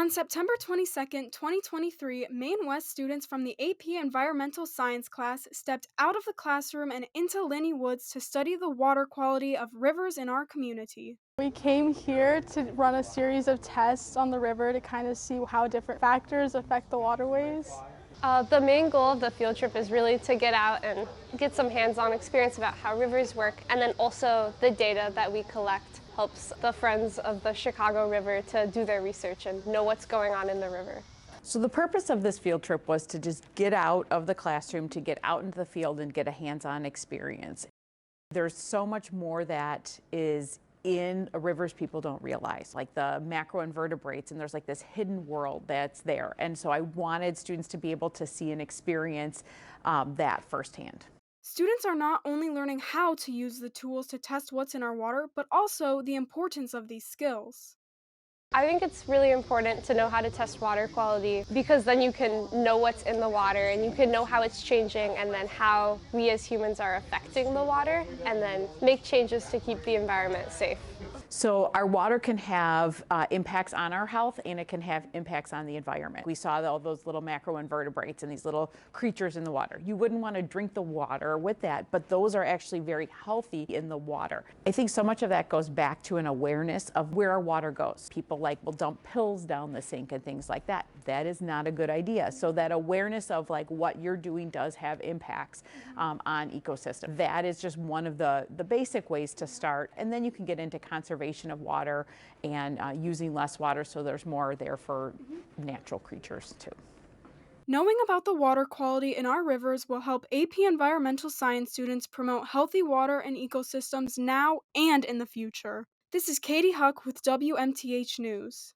On September 22nd, 2023, Maine West students from the AP Environmental Science class stepped out of the classroom and into Linney Woods to study the water quality of rivers in our community. We came here to run a series of tests on the river to kind of see how different factors affect the waterways. The main goal of the field trip is really to get out and get some hands-on experience about how rivers work, and then also the data that we collect helps the Friends of the Chicago River to do their research and know what's going on in the river. So the purpose of this field trip was to just get out of the classroom, to get out into the field and get a hands-on experience. There's so much more that is in rivers people don't realize, like the macroinvertebrates, and there's like this hidden world that's there. And so I wanted students to be able to see and experience that firsthand. Students are not only learning how to use the tools to test what's in our water, but also the importance of these skills. I think it's really important to know how to test water quality because then you can know what's in the water and you can know how it's changing and then how we as humans are affecting the water and then make changes to keep the environment safe. So our water can have impacts on our health, and it can have impacts on the environment. We saw all those little macroinvertebrates and these little creatures in the water. You wouldn't want to drink the water with that, but those are actually very healthy in the water. I think so much of that goes back to an awareness of where our water goes. People will dump pills down the sink and things like that. That is not a good idea. So that awareness of like what you're doing does have impacts on ecosystem. That is just one of the basic ways to start, and then you can get into conservation of water and using less water so there's more there for natural creatures too. Knowing about the water quality in our rivers will help AP Environmental Science students promote healthy water and ecosystems now and in the future. This is Katie Huck with WMTH News.